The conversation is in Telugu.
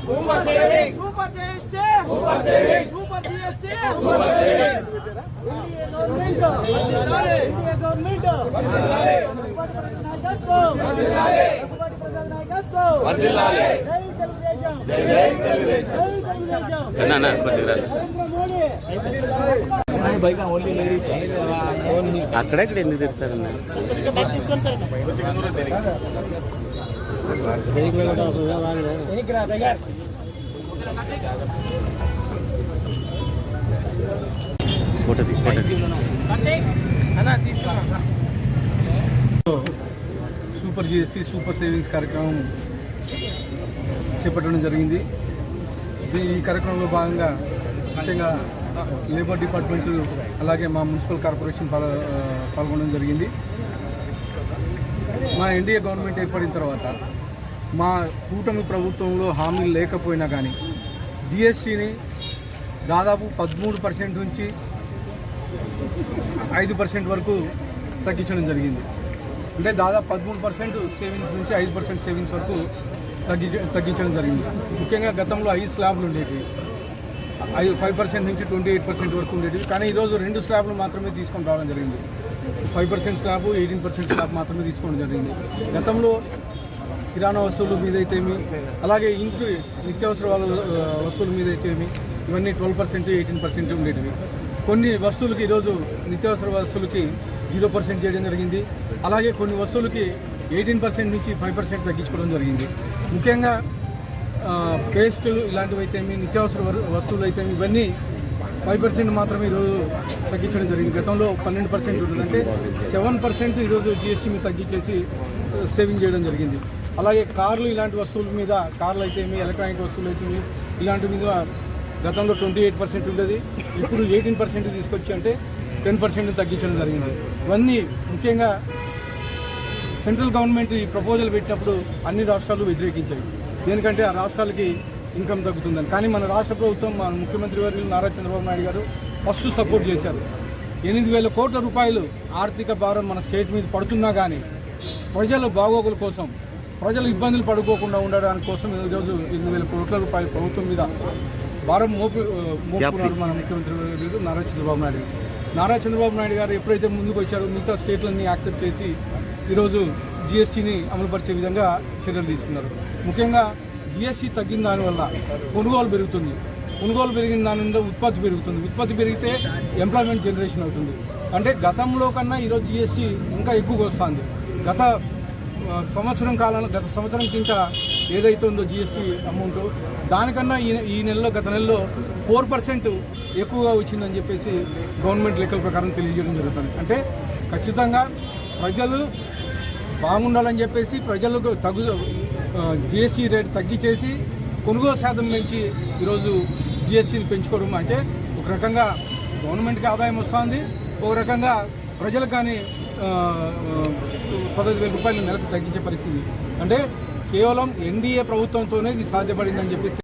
Super saving, super GST, super saving, super GST, super saving. Government వర్ధిల్లాలి. జై జై తెలుగుదేశం. అక్కడెక్కడ ఎందుకు తిరుగుతారన్నా? సూపర్ జిఎస్టీ సూపర్ సేవింగ్స్ కార్యక్రమం చేపట్టడం జరిగింది. ఈ కార్యక్రమంలో భాగంగా ముఖ్యంగా లేబర్ డిపార్ట్మెంట్ అలాగే మా మున్సిపల్ కార్పొరేషన్ పాల్గొనడం జరిగింది. మా ఎన్డీఏ గవర్నమెంట్ ఏర్పడిన తర్వాత మా కూటమి ప్రభుత్వంలో హామీలు లేకపోయినా కానీ జిఎస్టీని దాదాపు 13% నుంచి 5% వరకు తగ్గించడం జరిగింది. అంటే దాదాపు 13% సేవింగ్స్ నుంచి 5% సేవింగ్స్ వరకు తగ్గించడం జరిగింది. ముఖ్యంగా గతంలో 5 స్లాబ్లు ఉండేవి, 5% నుంచి 28% వరకు ఉండేవి. కానీ ఈరోజు 2 స్లాబ్లు మాత్రమే తీసుకొని రావడం జరిగింది. 5% స్లాబ్, 18% స్లాబ్ మాత్రమే తీసుకోవడం జరిగింది. గతంలో కిరాణా వస్తువుల మీద అయితేమి, అలాగే ఇంటి నిత్యావసర వస్తువుల మీద అయితేమి ఇవన్నీ 12%, 18% ఉండేటివి. కొన్ని వస్తువులకి ఈరోజు నిత్యావసర వస్తువులకి 0% చేయడం జరిగింది. అలాగే కొన్ని వస్తువులకి 18% నుంచి 5% తగ్గించుకోవడం జరిగింది. ముఖ్యంగా పేస్టులు ఇలాంటివి అయితేమి, నిత్యావసర వస్తువులు అయితేమి ఇవన్నీ 5% మాత్రమే ఈరోజు తగ్గించడం జరిగింది. గతంలో 12% ఉంటుంది, అంటే 7% ఈరోజు జిఎస్టీ మీద తగ్గించేసి సేవింగ్ చేయడం జరిగింది. అలాగే కార్లు ఇలాంటి వస్తువుల మీద, కార్లు అయితేమి, ఎలక్ట్రానిక్ వస్తువులు అయితేమి ఇలాంటి మీద గతంలో 28% ఉండేది, ఇప్పుడు 18% తీసుకొచ్చి అంటే 10% తగ్గించడం జరిగింది. ఇవన్నీ ముఖ్యంగా సెంట్రల్ గవర్నమెంట్ ఈ ప్రపోజల్ పెట్టినప్పుడు అన్ని రాష్ట్రాలు వ్యతిరేకించాయి. దేనికంటే ఆ రాష్ట్రాలకి ఇన్కమ్ తగ్గుతుందని. కానీ మన రాష్ట్ర ప్రభుత్వం, మన ముఖ్యమంత్రి వర్యులు నారా చంద్రబాబు నాయుడు గారు ఫస్ట్ సపోర్ట్ చేశారు. 8,000 కోట్ల రూపాయలు ఆర్థిక భారం మన స్టేట్ మీద పడుతున్నా కానీ ప్రజల బాగోగుల కోసం, ప్రజలు ఇబ్బందులు పడుకోకుండా ఉండడానికి కోసం ఈరోజు 8,000 కోట్ల రూపాయలు ప్రభుత్వం మీద భారం మోపుకున్నారు మన ముఖ్యమంత్రి వర్యులు నారా చంద్రబాబు నాయుడు గారు. నారా చంద్రబాబు నాయుడు గారు ఎప్పుడైతే ముందుకు వచ్చారో మిగతా స్టేట్లన్నీ యాక్సెప్ట్ చేసి ఈరోజు జిఎస్టీని అమలుపరిచే విధంగా చర్యలు తీసుకున్నారు. ముఖ్యంగా జిఎస్టీ తగ్గిన దానివల్ల కొనుగోలు పెరుగుతుంది, కొనుగోలు పెరిగిన దాని మీద ఉత్పత్తి పెరుగుతుంది, ఉత్పత్తి పెరిగితే ఎంప్లాయ్మెంట్ జనరేషన్ అవుతుంది. అంటే గతంలో కన్నా ఈరోజు జిఎస్టీ ఇంకా ఎక్కువగా వస్తుంది. గత సంవత్సరం కింద ఏదైతే ఉందో జిఎస్టీ అమౌంట్ దానికన్నా ఈ నెలలో, గత నెలలో 4% ఎక్కువగా వచ్చిందని చెప్పేసి గవర్నమెంట్ లెక్కల ప్రకారం తెలియజేయడం జరుగుతుంది. అంటే ఖచ్చితంగా ప్రజలు బాగుండాలని చెప్పేసి ప్రజలకు జిఎస్టీ రేట్ తగ్గించేసి కొనుగోలు శాతం పెంచి ఈరోజు జిఎస్టీని పెంచుకోవడం అంటే ఒక రకంగా గవర్నమెంట్కి ఆదాయం వస్తుంది, ఒక రకంగా ప్రజలకు కానీ 15,000 రూపాయలు నెలకు తగ్గించే పరిస్థితి. అంటే కేవలం ఎన్డీఏ ప్రభుత్వంతోనే ఇది సాధ్యపడిందని చెప్పేసి